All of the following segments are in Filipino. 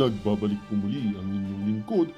Nagbabalik po muli ang inyong lingkod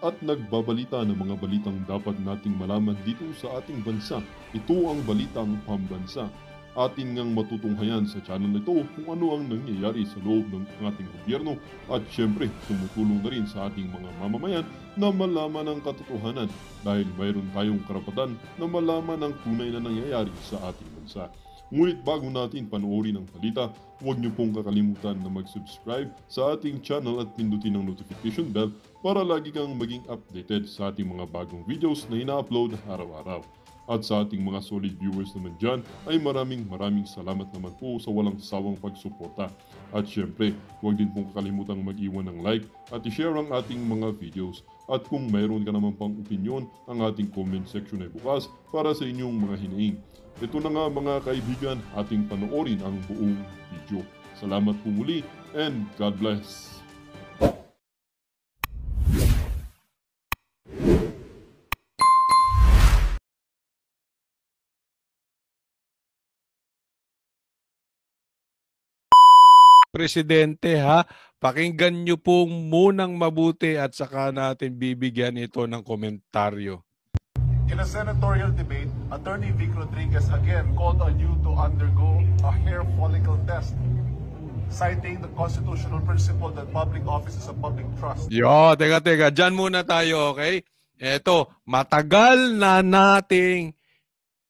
at nagbabalita ng mga balitang dapat nating malaman dito sa ating bansa. Ito ang Balitang Pambansa. Atin ngang matutunghayan sa channel na ito kung ano ang nangyayari sa loob ng ating gobyerno at syempre tumutulong na rin sa ating mga mamamayan na malaman ang katotohanan dahil mayroon tayong karapatan na malaman ang tunay na nangyayari sa ating bansa. Ngunit bago natin panoorin ang balita, huwag niyo pong kakalimutan na mag-subscribe sa ating channel at pindutin ang notification bell para lagi kang maging updated sa ating mga bagong videos na ina-upload araw-araw. At sa ating mga solid viewers naman dyan ay maraming salamat naman po sa walang sawang pagsuporta. At syempre, huwag din pong kakalimutan mag-iwan ng like at i-share ang ating mga videos. At kung mayroon ka naman pang opinion, ang ating comment section ay bukas para sa inyong mga hinaing. Ito na nga mga kaibigan, ating panoorin ang buong video. Salamat po muli and God bless! Presidente ha, pakinggan nyo pong munang mabuti at saka natin bibigyan ito ng komentaryo. In a senatorial debate, Attorney Vic Rodriguez again called on you to undergo a hair follicle test, citing the constitutional principle that public office is a public trust. Yo, teka, dyan muna tayo, okay? Eto, matagal na nating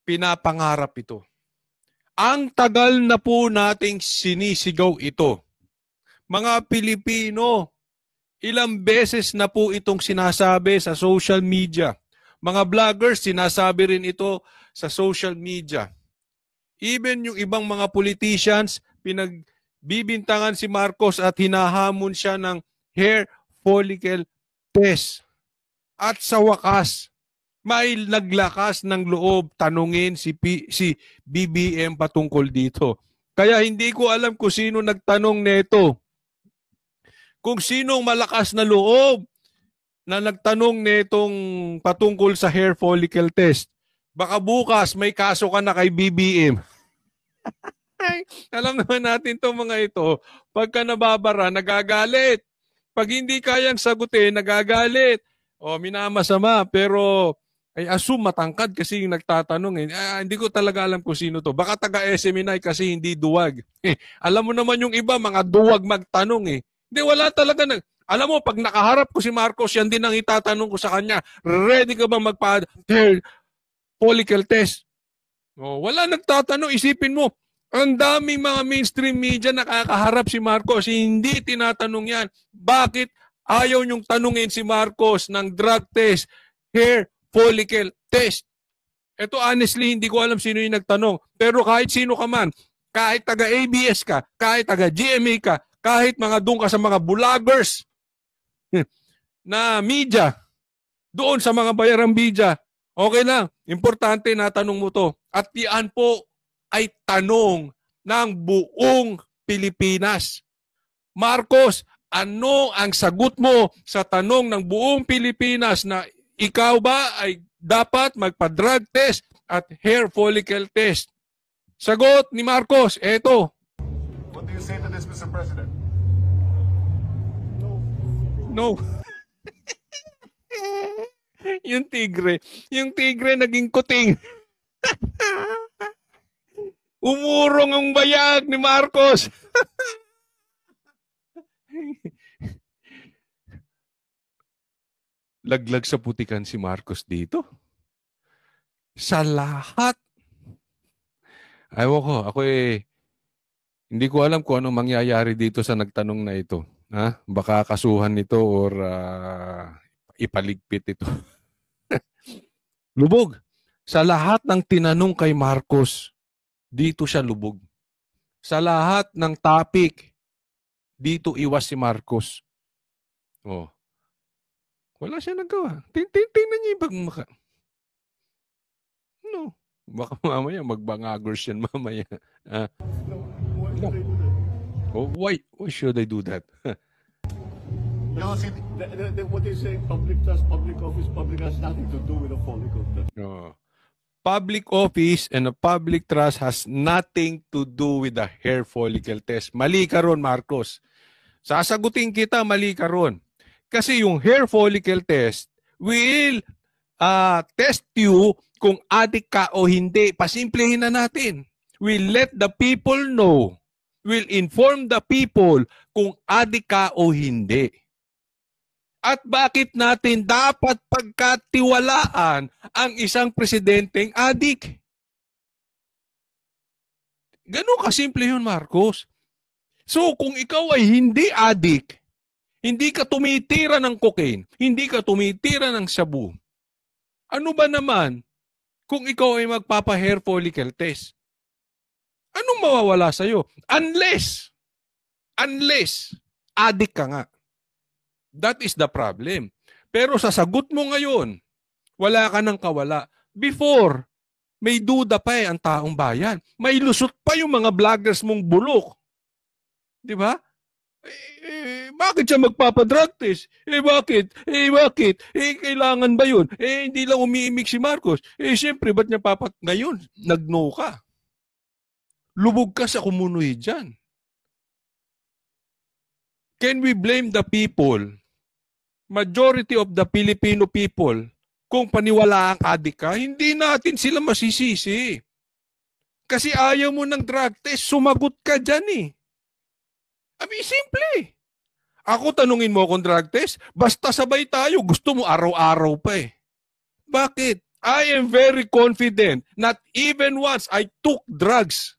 pinapangarap ito. Ang tagal na po nating sinisigaw ito. Mga Pilipino, ilang beses na po itong sinasabi sa social media. Mga vloggers, sinasabi rin ito sa social media. Even yung ibang mga politicians, pinagbibintangan si Marcos at hinahamon siya ng hair follicle test. At sa wakas, may naglakas ng loob tanungin si BBM patungkol dito. Kaya hindi ko alam kung sino nagtanong nito. Kung sinong malakas na loob na nagtanong netong patungkol sa hair follicle test. Baka bukas may kaso ka na kay BBM. Ay, alam naman natin itong mga ito. Pagka nababara, nagagalit. Pag hindi kayang sagutin, nagagalit. O, minamasama. Pero ay assume matangkad kasi yung nagtatanong. Hindi ko talaga alam kung sino to. Baka taga SMNI kasi hindi duwag. Alam mo naman yung iba, mga duwag magtanong . Hindi, wala talaga. Alam mo, pag nakaharap ko si Marcos, yan din ang itatanong ko sa kanya. Ready ka ba hair follicle test? Wala nagtatanong. Isipin mo, ang daming mga mainstream media nakakaharap si Marcos. Hindi tinatanong yan. Bakit ayaw niyong tanungin si Marcos ng drug test, hair follicle test? Ito honestly, hindi ko alam sino yung nagtanong. Pero kahit sino ka man, kahit taga-ABS ka, kahit taga-GMA ka, kahit mga doon ka sa mga vloggers na media, doon sa mga bayarang media, okay lang. Importante na tanong mo to. At yan po ay tanong ng buong Pilipinas. Marcos, ano ang sagot mo sa tanong ng buong Pilipinas na ikaw ba ay dapat magpa-drug test at hair follicle test? Sagot ni Marcos, eto. What do you say to this, Mr. President? No. Yung tigre naging kuting. Umurong ang bayag ni Marcos. Laglag sa putikan si Marcos dito. Sa lahat. Ako hindi ko alam kung anong mangyayari dito sa nagtanong na ito. Baka kasuhan nito or ipaligpit ito. Lubog. Sa lahat ng tinanong kay Marcos, dito siya lubog. Sa lahat ng topic, dito iwas si Marcos. Wala siya nagawa. Tingnan niya ibang maka. No. Baka mamaya magbangagors yan mamaya. No. Why should I do that? What they say, public trust, public office, public has nothing to do with the follicle test. No. Public office and a public trust has nothing to do with the hair follicle test. Mali ka ron, Marcos. Sasagutin kita, mali ka ron. Kasi yung hair follicle test will test you kung addict ka o hindi. Pasimplehin na natin. We'll let the people know. We'll inform the people kung addict ka o hindi. At bakit natin dapat pagkatiwalaan ang isang presidenteng addict? Ganun kasimple yun, Marcos. So, kung ikaw ay hindi addict, hindi ka tumitira ng cocaine, hindi ka tumitira ng shabu, ano ba naman kung ikaw ay magpapa-hair follicle test? Anong mawawala sa'yo? Unless, addict ka nga. That is the problem. Pero sa sagot mo ngayon, wala ka ng kawala. Before, may duda pa ang taong bayan. May lusot pa yung mga vloggers mong bulok. Di ba? Bakit siya magpapadrug test? Bakit? Kailangan ba yun? Hindi lang umiimik si Marcos. Siyempre, ba't niya ngayon? Nag-no ka. Lubog ka sa kumunoy dyan. Can we blame the people, majority of the Filipino people, kung paniwalaan ka adik ka? Hindi natin sila masisisi. Kasi ayaw mo ng drug test, sumagot ka dyan eh. Simple. Ako tanungin mo akong drug test, basta sabay tayo, gusto mo araw-araw pa eh. Bakit? I am very confident not even once I took drugs.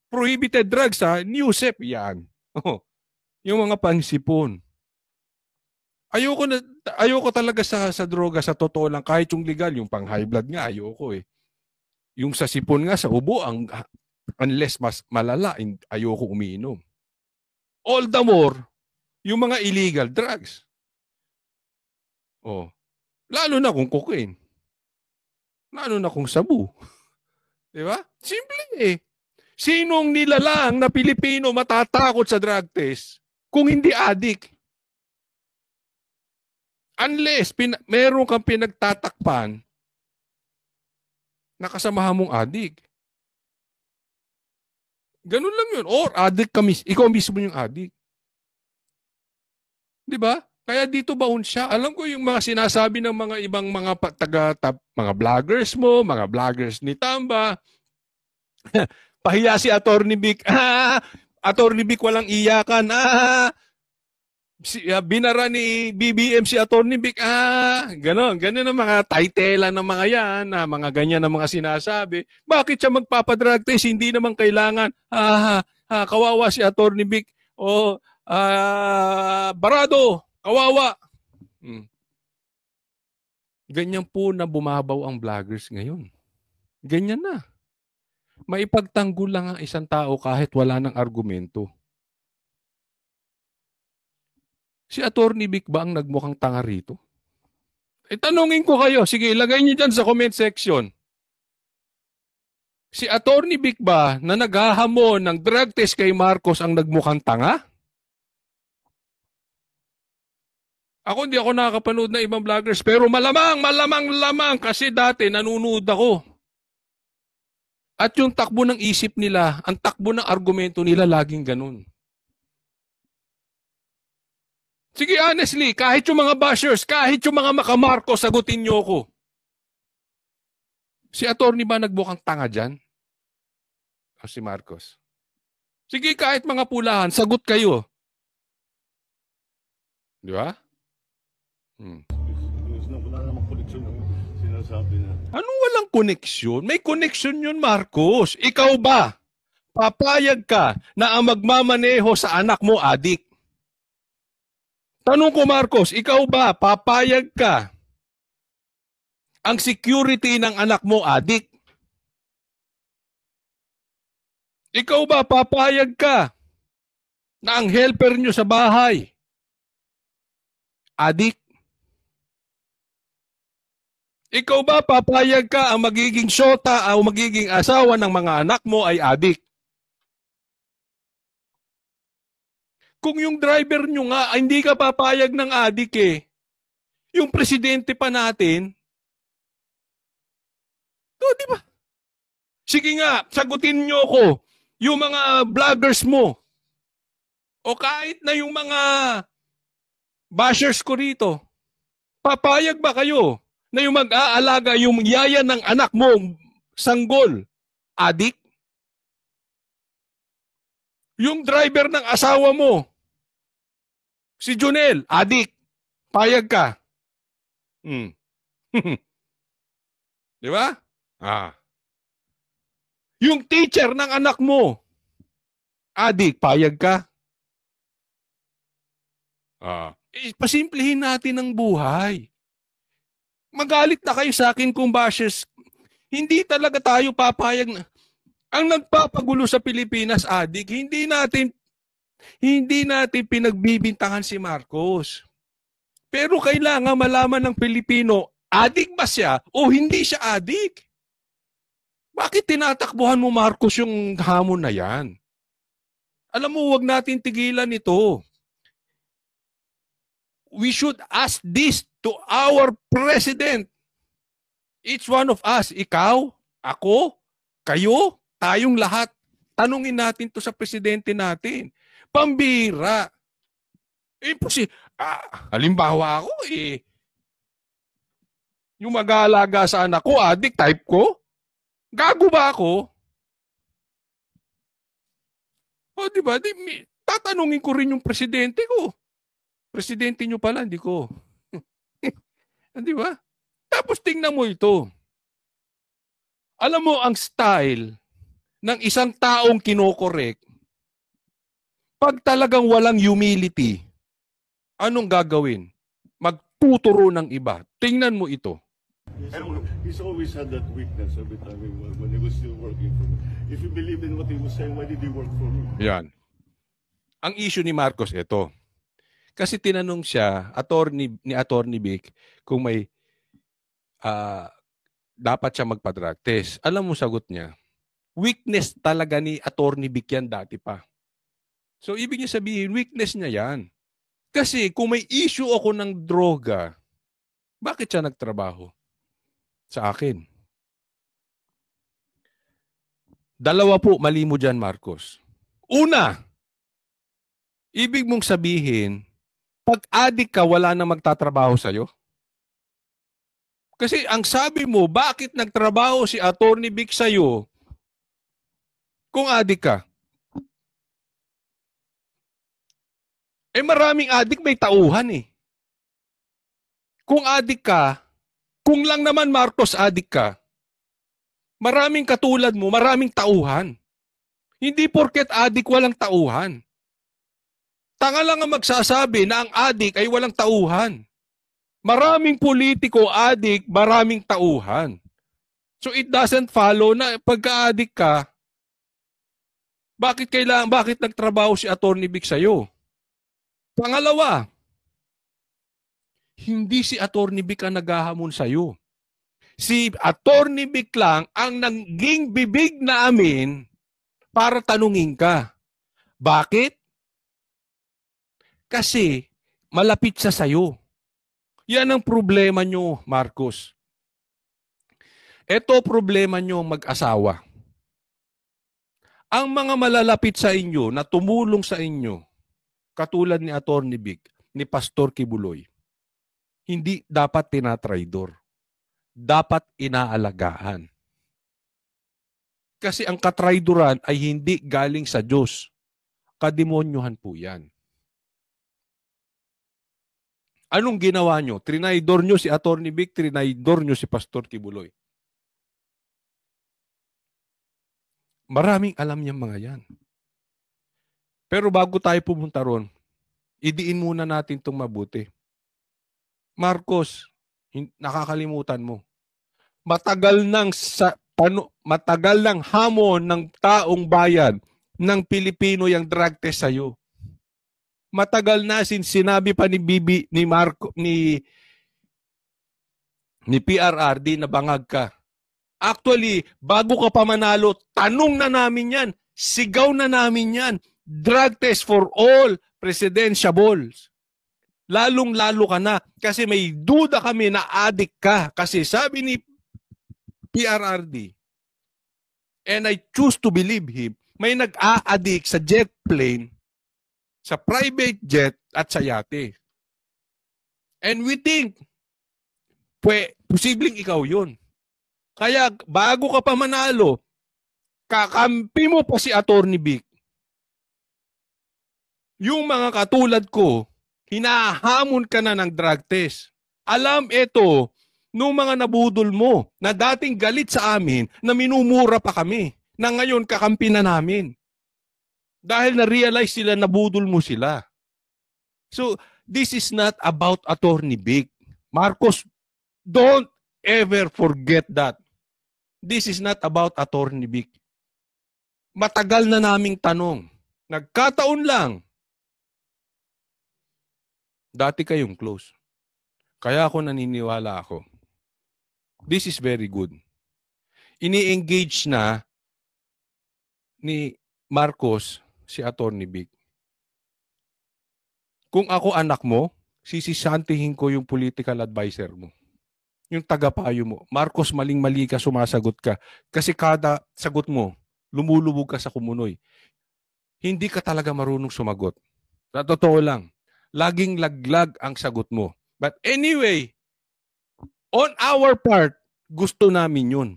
Prohibited drugs Newsep yan. Yung mga pangsipon. Ayoko talaga sa droga, sa totoo lang, kahit yung legal, yung pang high blood nga, ayoko eh. Yung sa sipon nga, sa ubo, unless mas malala, ayoko umiinom. All the more, yung mga illegal drugs. Lalo na kung cocaine. Lalo na kung sabu. Di ba? Simple eh. Sinong nilalang na Pilipino matatakot sa drug test kung hindi addict? Unless meron kang pinagtatakpan na kasamahan mong addict. Ganun lang yun. Or addict ka ikaw mismo yung addict. Di ba? Kaya dito baon siya. Alam ko yung mga sinasabi ng mga ibang mga mga vloggers mo, mga vloggers ni Tamba. Pahiya si Attorney Vic. Attorney Vic walang iyakan. Binara ni BBM si Attorney Vic. Ganon ang mga titela ng mga yan, mga ganyan ang mga sinasabi. Bakit siya magpapadrug test? Hindi naman kailangan. Kawawa si Attorney Vic. Barado, kawawa. Ganyan po na bumabaw ang vloggers ngayon. Ganyan na. Maipagtanggol lang ang isang tao kahit wala ng argumento. Si Attorney Vic ba ang nagmukhang tanga rito? Tanungin ko kayo. Sige, ilagay niyo dyan sa comment section. Si Attorney Vic ba na naghahamon ng drug test kay Marcos ang nagmukhang tanga? Ako hindi ako nakakapanood na ibang vloggers pero malamang kasi dati nanunood ako. At yung takbo ng isip nila, ang takbo ng argumento nila laging ganun. Sige, honestly, kahit yung mga bashers, kahit yung mga makamarcos, sagutin nyo ko. Si Attorney ba nagmukhang tanga dyan? O si Marcos? Sige, kahit mga pulahan, sagot kayo. Di ba? Wala namang koneksyon ng sinasabi na. Anong walang koneksyon? May koneksyon yun, Marcos. Ikaw ba? Papayag ka na ang magmamaneho sa anak mo adik? Tanong ko, Marcos, ikaw ba? Papayag ka ang security ng anak mo adik? Ikaw ba? Papayag ka na ang helper nyo sa bahay adik? Ikaw ba papayag ka ang magiging syota o magiging asawa ng mga anak mo ay adik? Kung yung driver nyo nga, hindi ka papayag ng adik eh. Yung presidente pa natin, di ba? Sige nga, sagutin nyo ko, yung mga vloggers mo, O kahit na yung mga bashers ko rito, papayag ba kayo na yung mag-aalaga yung yaya ng anak mo, sanggol, adik? Yung driver ng asawa mo, si Junel, adik, payag ka. Di ba? Yung teacher ng anak mo, adik, payag ka. Pasimplihin natin ang buhay. Magalit na kayo sa akin kung bashes. Hindi talaga tayo papayag na. Ang nagpapagulo sa Pilipinas, adik, hindi natin pinagbibintangan si Marcos. Pero kailangan malaman ng Pilipino, adik ba siya o hindi siya adik? Bakit tinatakbuhan mo, Marcos, yung hamon na yan? Alam mo, wag natin tigilan ito. We should ask this to our president. Each one of us, ikaw, ako, kayo, tayong lahat. Tanungin natin to sa presidente natin. Pambira. Halimbawa ako, yung mag-aalaga sa anak ko, adik, type ko. Gago ba ako? O, diba? Tatanungin ko rin yung presidente ko. Presidente nyo pala, hindi ko. Di ba? Tapos tingnan mo ito. Alam mo ang style ng isang taong kinokorek, pag talagang walang humility, anong gagawin? Magtuturo ng iba. Tingnan mo ito. He's always had that weakness every time when he was still working for me. If you believe in what he was saying, why did he work for me? Yan. Ang issue ni Marcos, ito. Kasi tinanong siya, ni Attorney Vic, kung may dapat siya magpa-drug test. Alam mo sagot niya, weakness talaga ni Attorney Vic yan dati pa. So ibig niya sabihin, weakness niya yan. Kasi kung may issue ako ng droga, bakit siya nagtrabaho sa akin? Dalawa po, mali mo dyan, Marcos. Una, ibig mong sabihin, pag adik ka, wala na magtatrabaho sa'yo? Kasi ang sabi mo, bakit nagtrabaho si Attorney Vic sa'yo kung adik ka? Maraming adik may tauhan eh. Kung adik ka, kung lang naman Marcos adik ka, maraming katulad mo, maraming tauhan. Hindi porket adik walang tauhan. Tanga lang ang magsasabi na ang adik ay walang tauhan. Maraming politiko, adik, maraming tauhan. So it doesn't follow na pagka-adik ka, bakit nagtrabaho si Attorney Vic sa'yo? Pangalawa, hindi si Attorney Vic ang naghahamon sa'yo. Si Attorney Vic lang ang naging bibig namin para tanungin ka. Bakit? Kasi malapit siya sa'yo. Yan ang problema nyo, Marcos. Ito problema nyo mag-asawa. Ang mga malalapit sa inyo na tumulong sa inyo, katulad ni Attorney Vic, ni Pastor Kibuloy, hindi dapat tinatraidor. Dapat inaalagaan. Kasi ang katraidoran ay hindi galing sa Diyos. Kademonyohan po yan. Anong ginawa nyo? Trinaidor nyo si Attorney Vic, trinaidor nyo si Pastor Kibuloy. Maraming alam niyang mga yan. Pero bago tayo pumunta ron, idiin muna natin itong mabuti. Marcos, nakakalimutan mo. Matagal ng hamon ng taong bayan ng Pilipino yung drug test sa'yo. Matagal na sinabi pa ni PRRD na bangag ka. Actually, bago ka pa manalo, tanong na namin yan. Sigaw na namin yan. Drug test for all presidentiables. Lalong-lalo ka na. Kasi may duda kami na addict ka. Kasi sabi ni PRRD, and I choose to believe him, may nag-a-addict sa jet plane sa private jet at sa yate. And we think, posibleng ikaw yun. Kaya bago ka pa manalo, kakampi mo pa si Atty. Vic. Yung mga katulad ko, hinahamon ka na ng drug test. Alam ito, nung mga nabudol mo, na dating galit sa amin, na minumura pa kami, na ngayon kakampi na namin. Dahil na-realize sila na budol mo sila. So, this is not about Atty. Vic. Marcos, don't ever forget that. This is not about Atty. Vic. Matagal na naming tanong. Nagkataon lang. Dati kayong close. Kaya ako naniniwala ako. This is very good. Ini-engage na ni Marcos si Atty. Vic. Kung ako anak mo, sisisantihin ko yung political advisor mo. Yung tagapayo mo. Marcos, maling-mali ka, sumasagot ka. Kasi kada sagot mo, lumulubog ka sa kumunoy. Hindi ka talaga marunong sumagot. Sa totoo lang, laging laglag ang sagot mo. But anyway, on our part, gusto namin yun.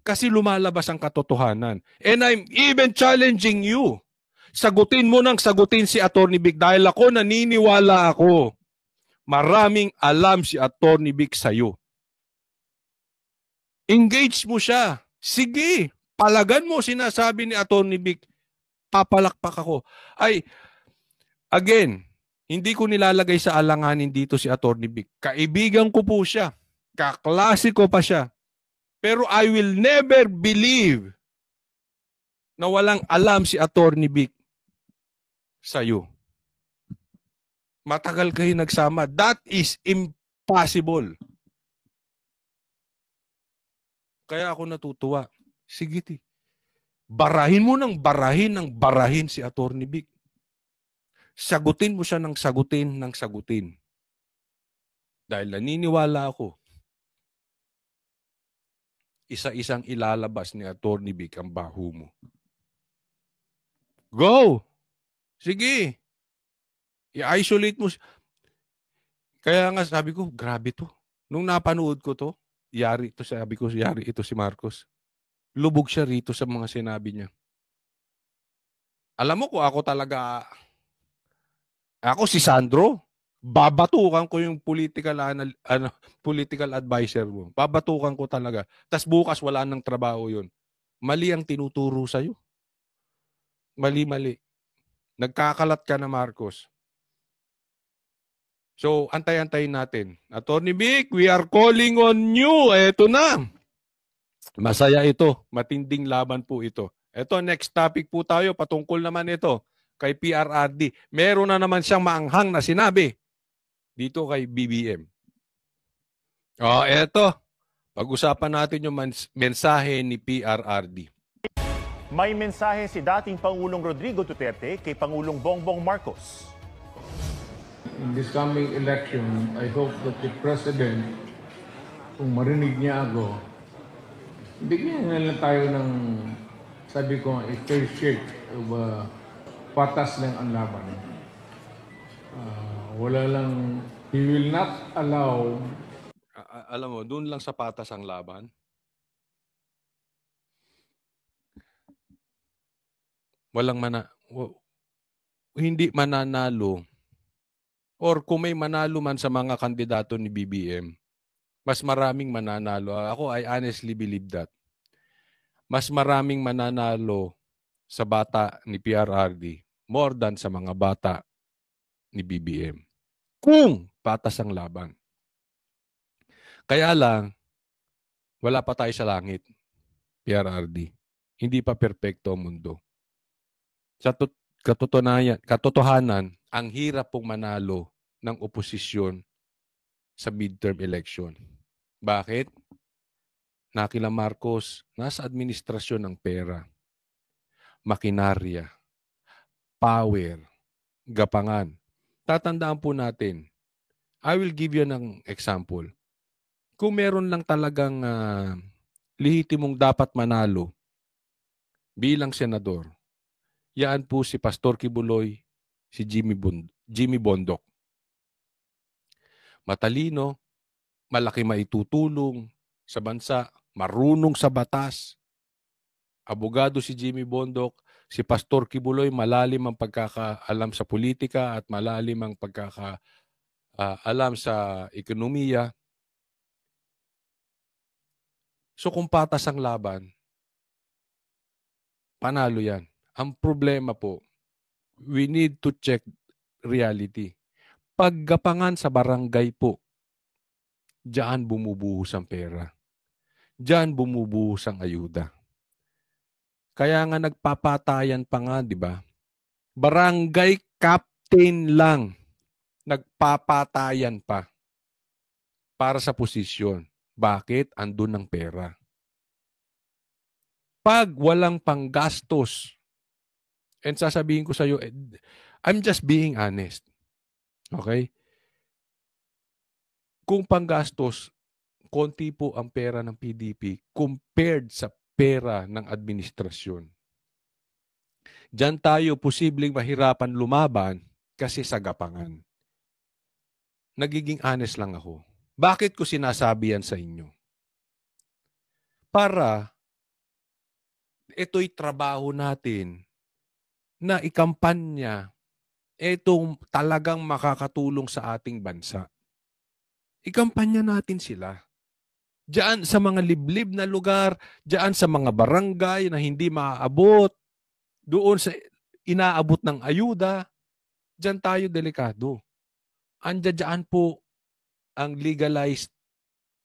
Kasi lumalabas ang katotohanan. And I'm even challenging you. Sagutin mo nang sagutin si Atty. Vic dahil ako naniniwala ako. Maraming alam si Atty. Vic sa'yo. Engage mo siya. Sige, palagan mo sinasabi ni Atty. Vic. Papalakpak ako. Ay, again, hindi ko nilalagay sa alanganin dito si Atty. Vic. Kaibigan ko po siya. Kaklase ko pa siya. Pero I will never believe na walang alam si Atty. Vic sa'yo. Matagal kayo nagsama. That is impossible. Kaya ako natutuwa. Sige, barahin mo ng barahin si Atty. Vic. Sagutin mo siya ng sagutin. Dahil naniniwala ako, isa-isang ilalabas ni Atty. Vic ang baho mo. Go! Sige. I-isolate mo. Kaya nga sabi ko, grabe to. Nung napanood ko to, yari ito si Marcos. Lubog siya rito sa mga sinabi niya. Alam mo ko, ako si Sandro, babatukan ko yung political advisor mo. Babatukan ko talaga. Tas bukas wala nang trabaho yun. Mali ang tinuturo sa'yo. Mali. Nagkakalat ka na, Marcos. So, antay-antayin natin. Atty. Vic, we are calling on you. Eto na. Masaya ito. Matinding laban po ito. Eto, next topic po tayo. Patungkol naman ito kay PRRD. Meron na naman siyang maanghang na sinabi dito kay BBM. Eto. Pag-usapan natin yung mensahe ni PRRD. May mensahe si dating Pangulong Rodrigo Duterte kay Pangulong Bongbong Marcos. In this coming election, I hope that the President, kung marinig niya ako, bigyan na lang tayo ng, sabi ko, a fair shake of patas lang ang laban. Wala lang, he will not allow. Alam mo, doon lang sa patas ang laban. Hindi mananalo. Or kung may manalo man sa mga kandidato ni BBM, mas maraming mananalo. Ako, I honestly believe that. Mas maraming mananalo sa bata ni PRRD more than sa mga bata ni BBM. Kung patas ang laban. Kaya lang, wala pa tayo sa langit, PRRD. Hindi pa perpekto ang mundo. Sa katotohanan, ang hirap pong manalo ng oposisyon sa midterm election. Bakit? Nakila Marcos, nasa administrasyon ng pera, makinarya, power, gapangan. Tatandaan po natin, I will give you an example. Kung meron lang talagang lehitimong dapat manalo bilang senador, yaan po si Pastor Kibuloy, si Jimmy Bondoc. Matalino, malaki maitutulong sa bansa, marunong sa batas. Abogado si Jimmy Bondoc, si Pastor Kibuloy, malalim ang pagkakaalam sa politika at malalim ang pagkakaalam sa ekonomiya. So kung patas ang laban, panalo yan. Ang problema po, we need to check reality. Paggapangan sa barangay po, diyan bumubuhos ang pera. Diyan bumubuhos ang ayuda. Kaya nga nagpapatayan pa nga, di ba? Barangay captain lang nagpapatayan pa para sa posisyon. Bakit? Andun ang pera. Pag walang panggastos, and sasabihin ko sa iyo, I'm just being honest. Okay? Kung panggastos, konti po ang pera ng PDP compared sa pera ng administrasyon. Diyan tayo posibleng mahirapan lumaban kasi sagapangan. Nagiging honest lang ako. Bakit ko sinasabi yan sa inyo? Para ito'y trabaho natin na ikampanya itong talagang makakatulong sa ating bansa. Ikampanya natin sila. Diyan sa mga liblib na lugar, diyan sa mga barangay na hindi maaabot, doon sa inaabot ng ayuda, diyan tayo delikado. Diyan po ang legalized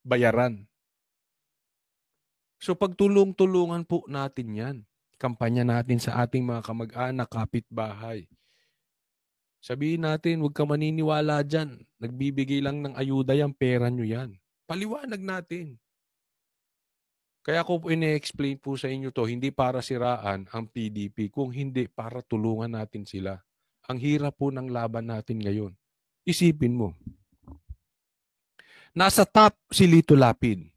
bayaran. So pagtulong-tulungan po natin yan. Kampanya natin sa ating mga kamag-anak, kapitbahay. Sabihin natin, huwag ka maniniwala dyan. Nagbibigay lang ng ayuda yan, pera nyo yan. Paliwanag natin. Kaya ko po ine-explain po sa inyo to, hindi para siraan ang PDP, kung hindi para tulungan natin sila. Ang hirap po ng laban natin ngayon. Isipin mo. Nasa top si Lito Lapid.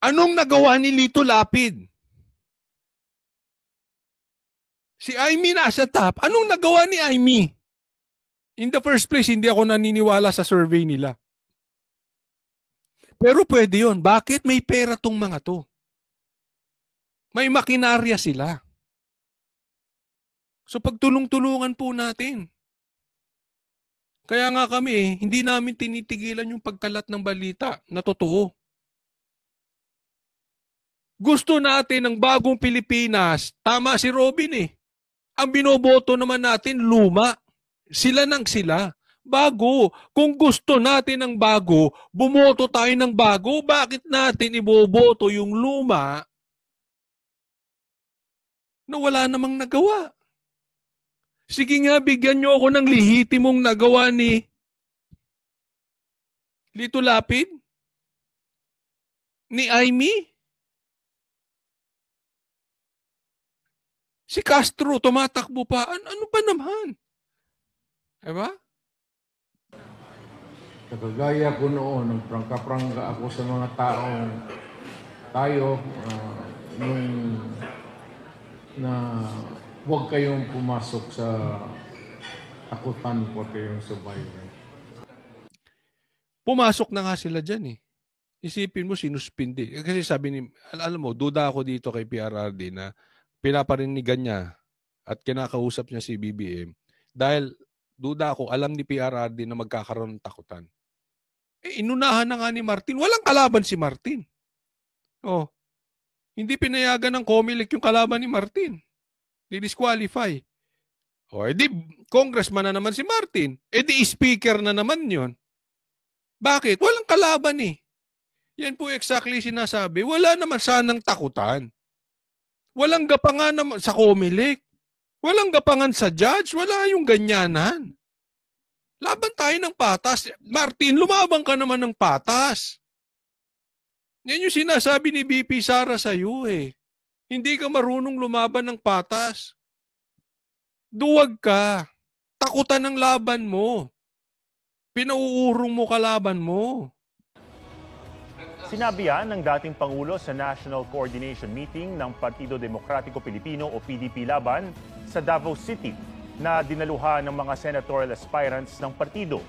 Anong nagawa ni Lito Lapid? Si Amy nasa top. Anong nagawa ni Amy? In the first place, hindi ako naniniwala sa survey nila. Pero pwede yun. Bakit may pera tong mga to? May makinarya sila. So pagtulong-tulungan po natin. Kaya nga kami, hindi namin tinitigilan yung pagkalat ng balita na totoo. Gusto natin ng bagong Pilipinas. Tama si Robin eh. Ang binoboto naman natin, luma. Sila nang sila. Bago. Kung gusto natin ng bago, bumoto tayo ng bago. Bakit natin iboboto yung luma na wala namang nagawa? Sige nga, bigyan nyo ako ng lehitimong nagawa ni Lito Lapid? Ni Amy? Si Castro, tumatakbo pa. Ano ba naman? Diba? Kagaya ko noon, nang prangka-prangka ako sa mga taong tayo, nung na huwag kayong pumasok sa takutan po yung survivor. Pumasok na nga sila dyan eh. Isipin mo, sinuspindi. Kasi sabi ni, alam mo, duda ako dito kay PRRD na pinaparinigan niya at kinakausap niya si BBM dahil duda ako, alam ni PRRD na magkakaroon ng takutan. Inunahan na nga ni Martin. Walang kalaban si Martin. Oh, hindi pinayagan ng COMELEC yung kalaban ni Martin. Di-disqualify. O, edi congressman na naman si Martin. Edi speaker na naman yon. Bakit? Walang kalaban eh. Yan po exactly sinasabi. Wala naman sanang takutan. Walang gapangan naman sa COMELEC. Walang gapangan sa judge. Wala yung ganyanan. Laban tayo ng patas. Martin, lumabang ka naman ng patas. Yan yung sinasabi ni BP Sara sa iyo eh. Hindi ka marunong lumaban ng patas. Duwag ka. Takutan ng laban mo. Pinauurong mo kalaban mo. Sinabi yan ng dating Pangulo sa National Coordination Meeting ng Partido Demokratiko Pilipino o PDP Laban sa Davao City. na dinaluhan ng mga senatorial aspirants ng partido.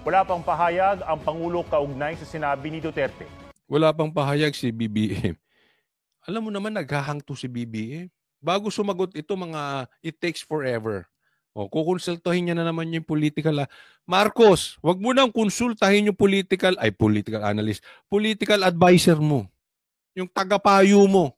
Wala pang pahayag ang Pangulo kaugnay sa sinabi ni Duterte. Wala pang pahayag si BBM. Alam mo naman, naghahangto si BBM. Bago sumagot ito, it takes forever. O, kukonsultahin niya na naman yung political. Marcos, wag mo nang konsultahin yung political analyst, political advisor mo. Yung tagapayo mo.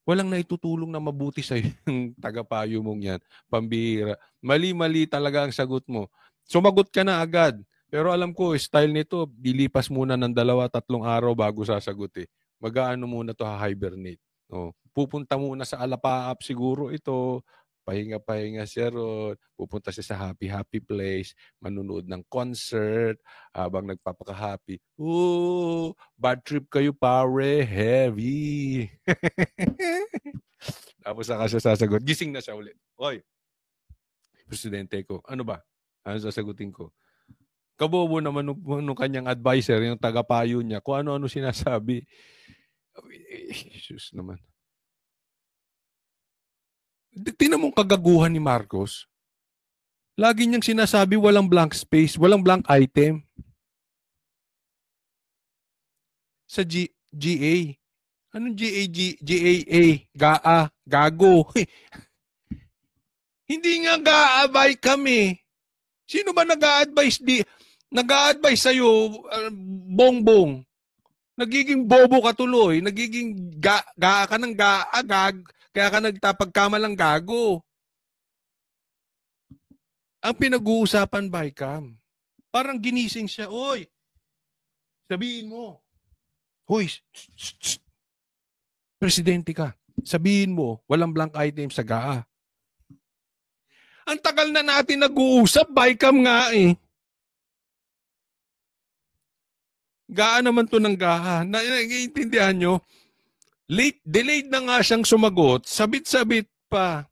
Walang naitutulong na mabuti sa yung tagapayo mong yan. Pambihira. Mali-mali talaga ang sagot mo. Sumagot ka na agad. Pero alam ko, style nito, dilipas muna ng 2-3 araw bago sasagot eh. Mag-aano muna to, hibernate. O, pupunta muna sa alapaap siguro ito. Pahinga-pahinga siya ron. Pupunta siya sa happy place. Manunood ng concert. Habang nagpapaka-happy. Ooh, bad trip kayo pare. Heavy. Tapos saka siya sasagot. Gising na siya ulit. Oy, presidente ko. Ano ba? Ano sasagutin ko? Kabobo naman nung kanyang advisor, yung tagapayo niya. Kung ano-ano sinasabi. Jesus naman. Tingnan mong kagaguhan ni Marcos. Lagi niyang sinasabi walang blank space, walang blank item. Sa GA. Anong GAA? GAA. Gago. Hindi nga ga-abay kami. Sino ba nag-a-advise sa'yo, bongbong? Nagiging bobo ka tuloy. Nagiging gaa ka ng gaagag. Kaya ka nagtapagkamalang gago. Ang pinag-uusapan, Bicam, parang ginising siya. Oy, sabihin mo. Hoy, presidente ka. Sabihin mo, walang blank item sa GAA. Ang tagal na natin nag-uusap, Bicam nga eh. GAA naman to ng GAA. Naiintindihan nyo? Delayed na nga siyang sumagot, sabit-sabit pa.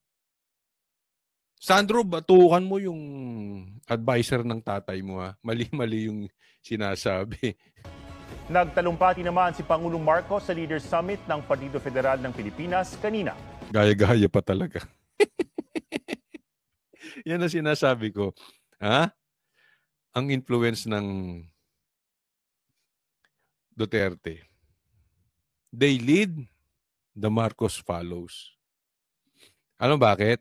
Sandro, batukan mo yung advisor ng tatay mo ha. Mali-mali yung sinasabi. Nagtalumpati naman si Pangulong Marcos sa Leaders Summit ng Partido Federal ng Pilipinas kanina. Gaya-gaya pa talaga. Yan ang sinasabi ko. Ha? Ang influence ng Duterte. They lead, the Marcos follows. Alam bakit?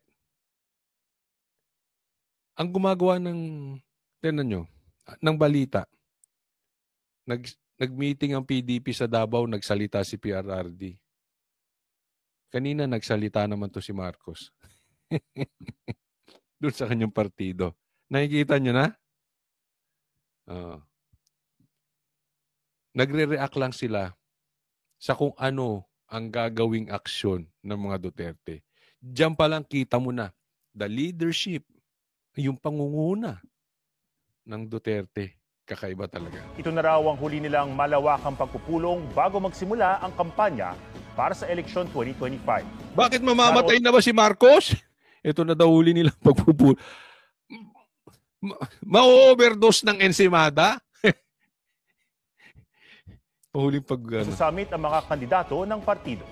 Ang gumagawa ng balita, nag-meeting ang PDP sa Davao, nagsalita si PRRD. Kanina nagsalita naman to si Marcos. Doon sa kanyang partido. Nakikita nyo na? Nagre-react lang sila sa kung ano ang gagawing aksyon ng mga Duterte. Diyan pa lang kita mo na, the leadership, yung pangunguna ng Duterte, kakaiba talaga. Ito na raw ang huli nilang malawakang pagpupulong bago magsimula ang kampanya para sa eleksyon 2025. Bakit mamamatay na ba si Marcos? Ito na daw huli nilang pagpupulong. Ma-overdose ng ensimada? Huling Sa summit ang mga kandidato ng partido.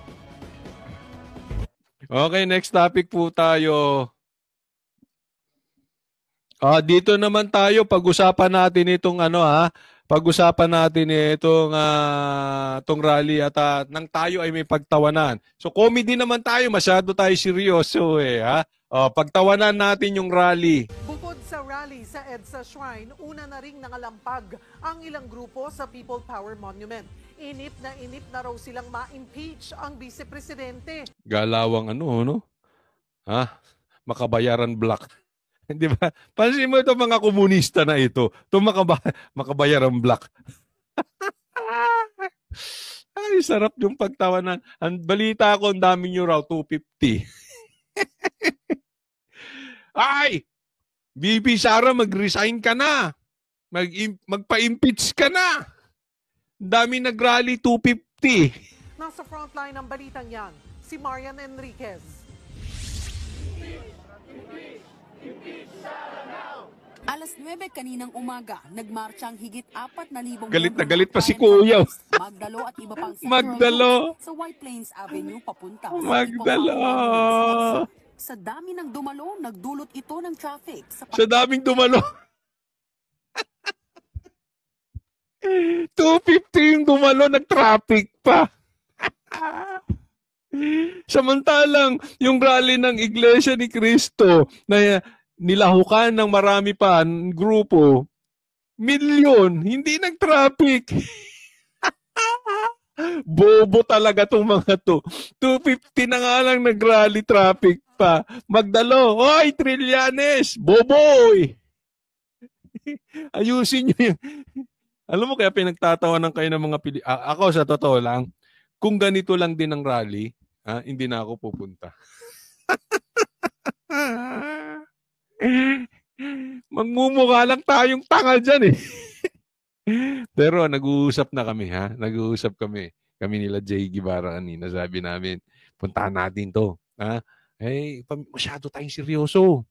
Okay, next topic po tayo. Dito naman tayo, pag-usapan natin itong pag-usapan natin itong rally at nang tayo ay may pagtawanan. So comedy naman tayo, masyado tayo seryoso pagtawanan natin yung rally. Bukod sa rally sa EDSA Shrine, una na ring nangalampag ang ilang grupo sa People Power Monument. Inip na raw silang ma-impeach ang vice-presidente. Galawang makabayaran black. Di ba? Pansin mo ito mga komunista na ito. Ito makabayaran black. Ay, sarap yung pagtawanan. Ang balita ko, ang dami nyo raw, 250. Ay! BP Sara, mag-resign ka na. Magpa-impeach ka na. Dami nag-rally, 250. Nasa frontline ng balitang yan, si Marian Enriquez. Alas 9 kaninang umaga, nagmarcha ang higit 4,000 galit na galit pa si Kuya. Magdalo at iba pang Magdalo sa White Plains Avenue papunta. Magdalo. Sa dami ng dumalo, nagdulot ito ng traffic Sa daming dumalo. 250 yung dumalo, nag-traffic pa. Samantalang yung rally ng Iglesia ni Cristo na nilahukan ng marami pa grupo, milyon, hindi nag-traffic. Bobo talaga tong mga to. 250 na nga lang nag-rally, traffic pa. Magdalo, hoy, Trillanes, boboy! Ayusin nyo yun. Alam mo, kaya pinagtatawanan kayo ng mga ako, sa totoo lang, kung ganito lang din ang rally, hindi na ako pupunta. Magmumukha lang tayong tanga dyan eh. Pero nag-uusap na kami, ha? Nag-uusap kami. Kami nila Jay Guevara kanina. Sabi namin, puntahan natin to. Ha? Eh, masyado tayong seryoso.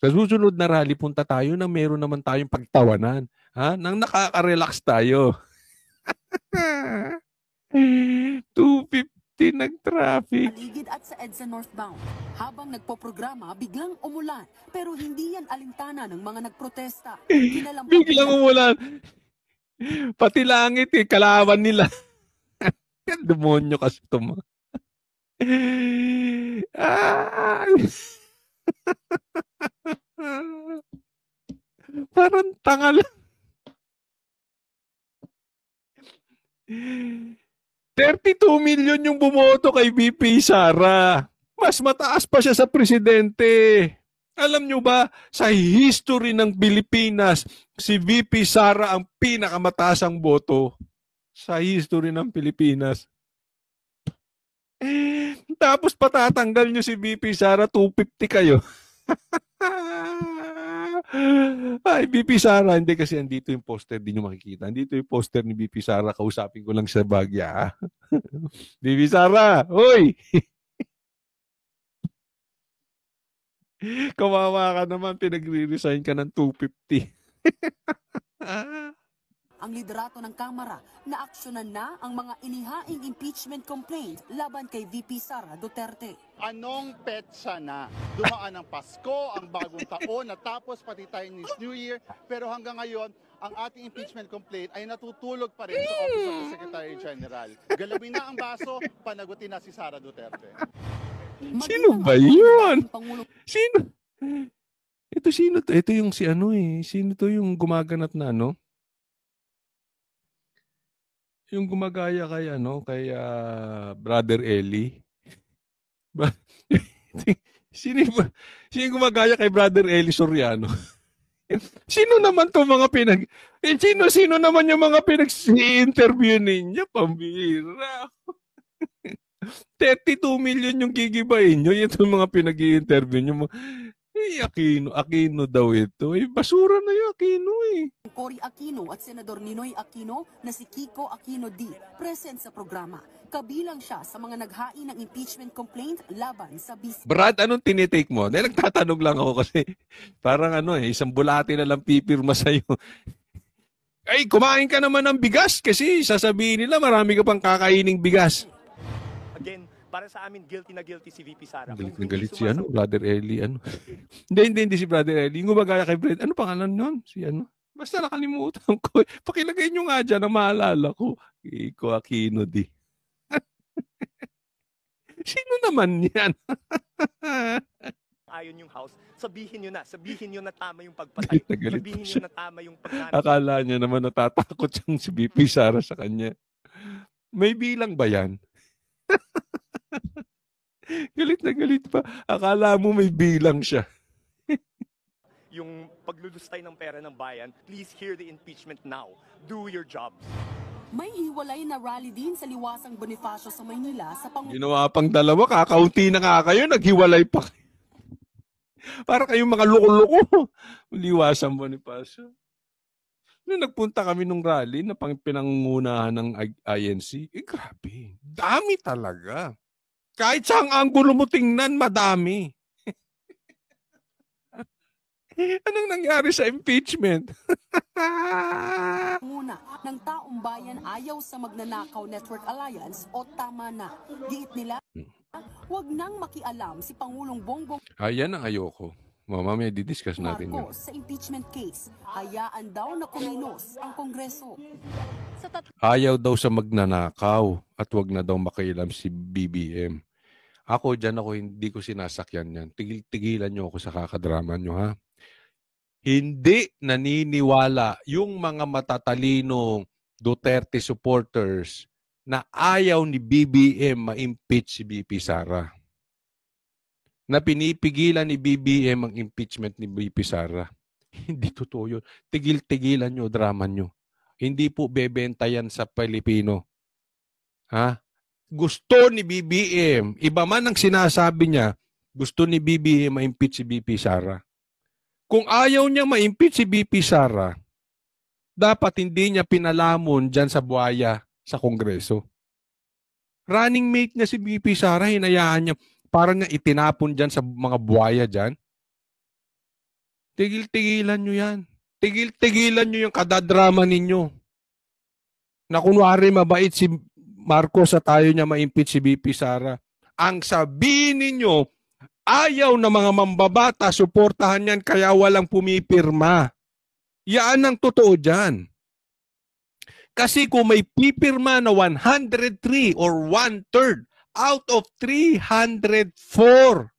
Sa susunod na rally, punta tayo na meron naman tayong pagtawanan. Ha? Nang nakaka-relax tayo. 250 nag-traffic. Aligid at sa EDSA northbound. Habang nagpoprograma, biglang umulan. Pero hindi yan alintana ng mga nagprotesta. Biglang umulan. Pati langit eh, kalaban nila. Demonyo kasi ito mga. Parang tanga lang. 32 million yung bumoto kay VP Sara. Mas mataas pa siya sa presidente. Alam nyo ba, sa history ng Pilipinas, si VP Sara ang pinakamataas ang boto sa history ng Pilipinas. Tapos patatanggal nyo si VP Sara, 250 kayo. Ay, VP Sara, hindi kasi andito yung poster, di nyo makikita. Andito yung poster ni VP Sara, kausapin ko lang sa bagya. VP Sara, hoy! Kawawa ka naman, pinagre-resign ka ng 250. Ang liderato ng Kamara na aksyonan na ang mga inihaing impeachment complaint laban kay VP Sara Duterte. Anong petsa na? Dumaan ang Pasko, ang bagong taon, natapos pati Chinese New Year, pero hanggang ngayon, ang ating impeachment complaint ay natutulog pa rin sa Office of the Secretary General. Galawin na ang baso, panagutin na si Sara Duterte. Sino ba yun? Sino? Ito sino to? Ito yung si ano eh. Sino to yung gumaganap na ano? Yung gumagaya kay ano, kay Brother Eli. Sino yung gumagaya kay Brother Eli Soriano? Sino naman to mga sino naman yung mga pinag-interview ninyo? Pambira. 32 million yung gigibayin nyo. Ito yung mga pinag-i-interview nyo. Aquino daw ito. Basura na yung Aquino eh. Cory Aquino at Senador Ninoy Aquino na si Kiko Aquino D. present sa programa. Kabilang siya sa mga naghain ng impeachment complaint laban sa BC. Brad, anong tinitake mo? Nagtatanong lang ako kasi parang isang bulati na lang pipirma sa'yo. Ay, kumain ka naman ng bigas kasi sasabihin nila marami ka pang kakaining bigas. Again, para sa amin, guilty na guilty si VP Sara. Galit na galit si Brother Eli, Hindi si Brother Eli. Yung gumagaya kay Brad, ano pangalan nun? Si Basta nakalimutan ko. Pakilagay nyo nga dyan na maalala ko. Kiko Aquino D. Sino naman yan? Ayon yung house, sabihin nyo na tama yung pagpatay. Sabihin nyo na tama yung pagnamin. Akala niya naman natatakot siyang si VP Sara sa kanya. May bilang ba yan? Galit na galit pa. Akala mo may bilang siya. Yung paglulustay ng pera ng bayan, please hear the impeachment now. Do your jobs. May hiwalay na rally din sa Liwasang Bonifacio sa Maynila sa Ginawa pang dalawa, kakaunti na nga kayo, naghiwalay pa kayo. Para kayong mga loko-loko. Liwasang Bonifacio. Nung nagpunta kami nung rally na pinangungunahan ng INC, grabe. Dami talaga. Kahit saang anggulo mo tingnan, madami. Anong nangyari sa impeachment? Muna, ng taong bayan ayaw sa Magnanakaw Network Alliance o tama na. Giit nila. Huwag nang makialam si Pangulong Bongbong Ayan ang ayoko. Mamaya didiscuss natin yun. Marcos sa impeachment case. Hayaan daw na kumilos ang Kongreso. Ayaw daw sa magnanakaw at wag na daw makialam si BBM. Ako dyan hindi ko sinasakyan yan. Tigilan nyo ako sa kakadrama nyo, ha? Hindi naniniwala yung mga matatalinong Duterte supporters na ayaw ni BBM ma-impeach si BP Sara. Na pinipigilan ni BBM ang impeachment ni BP Sara. Hindi totoo yun. Tigil-tigilan nyo drama nyo. Hindi po bebenta yan sa Pilipino. Ha? Gusto ni BBM, iba man ang sinasabi niya, gusto ni BBM ma-impeach si BP Sara. Kung ayaw niya ma-impeach si BP Sara, dapat hindi niya pinalamon dyan sa buhaya sa Kongreso. Running mate niya si BP Sara, hinayaan niya, parang niya itinapon dyan sa mga buhaya dyan. Tigil-tigilan nyo yan. Tigil-tigilan nyo yung kadadrama ninyo. Na kunwari mabait si Marcos at tayo niya ma-impeach si BP Sara. Ang sabihin ninyo, ayaw na mga mambabata, suportahan yan kaya walang pumipirma. Yan ang totoo dyan. Kasi kung may pipirma na 103 or 1/3 out of 304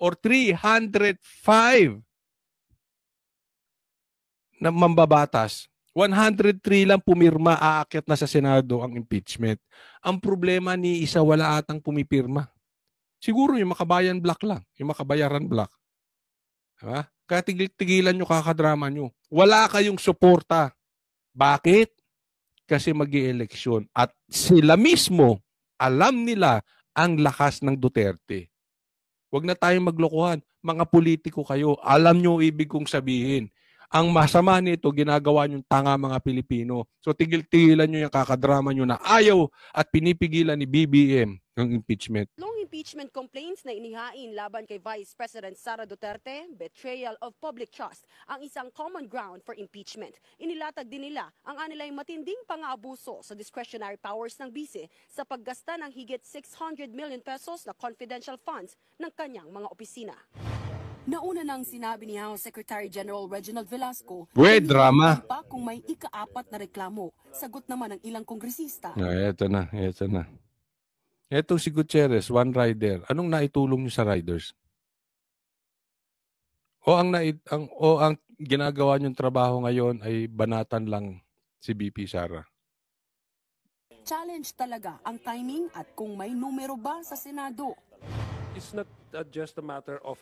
or 305 na mambabatas, 103 lang pumirma, aakyat na sa Senado ang impeachment. Ang problema ni isa wala atang pumipirma. Siguro yung Makabayan Black lang, yung Makabayaran Black. Diba? Kaya tigilan nyo kakadrama nyo. Wala kayong suporta. Bakit? Kasi mag-i-eleksyon. At sila mismo, alam nila ang lakas ng Duterte. Huwag na tayong maglokohan. Mga politiko kayo, alam nyo ibig kong sabihin. Ang masama nito, ginagawa nyo tanga mga Pilipino. So tigil-tigilan nyo yung kakadrama nyo na ayaw at pinipigilan ni BBM ng impeachment. Long impeachment complaints na inihain laban kay Vice President Sara Duterte, betrayal of public trust, ang isang common ground for impeachment. Inilatag din nila ang anilang matinding pang-aabuso sa discretionary powers ng bise sa paggasta ng higit 600 million pesos na confidential funds ng kanyang mga opisina. Nauna nang sinabi ni House Secretary General Reginald Velasco drama. pa kung may ika-4 na reklamo. Sagot naman ng ilang kongresista. Eto na. Eto si Gutierrez, one rider. Anong naitulong niyo sa riders? Ang ginagawa niyong trabaho ngayon ay banatan lang si BP Sara. Challenge talaga ang timing at kung may numero ba sa Senado. It's not just a matter of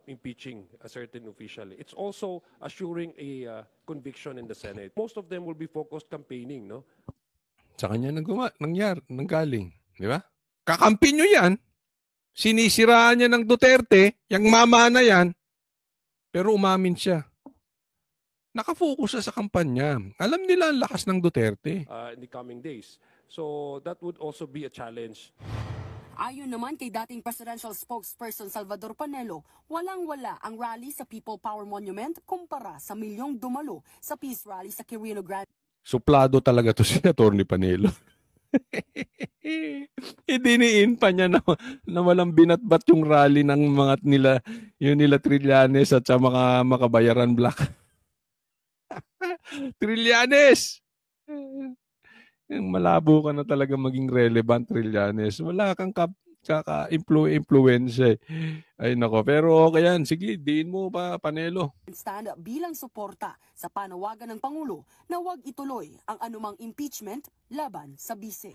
impeaching a certain official. It's also assuring a conviction in the Senate. Most of them will be focused campaigning, no? Sa kanya nanggaling. Di ba? Kakampi nyo yan. Sinisiraan niya ng Duterte, yung mama na yan. Pero umamin siya. Nakafocus sa kampanya. Alam nila ang lakas ng Duterte. In the coming days. So that would also be a challenge. Ayon naman kay dating presidential spokesperson Salvador Panelo, walang-wala ang rally sa People Power Monument kumpara sa milyong dumalo sa peace rally sa Quirino Grande. Suplado talaga to si Atty. Panelo. Idiniin pa niya na walang binatbat yung rally ng mga nila Trillanes at sa mga Makabayaran Black. Trillanes! Malabo ka na talaga maging relevant, Trillanes. Wala kang kaka-influence eh. Ay nako, pero okay yan. Sige, diin mo pa, Panelo. Stand bilang suporta sa panawagan ng Pangulo na huwag ituloy ang anumang impeachment laban sa bise.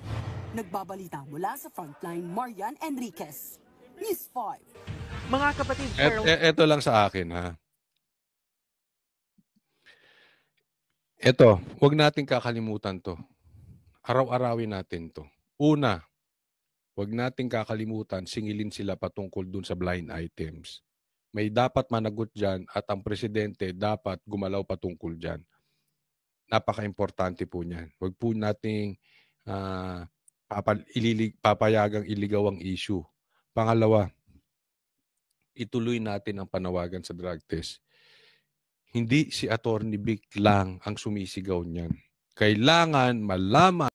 Nagbabalita mula sa Frontline, Marian Enriquez. News 5. Mga kapatid, Ito lang sa akin, ha. Ito, huwag natin kakalimutan to. Araw-arawin natin to. Una, huwag natin kakalimutan, singilin sila patungkol dun sa blind items. May dapat managot dyan at ang presidente dapat gumalaw patungkol dyan. Napaka-importante po niyan. Huwag po nating papayagang iligaw ang issue. Pangalawa, ituloy natin ang panawagan sa drug test. Hindi si Atty. Vic lang ang sumisigaw niyan. Kailangan malaman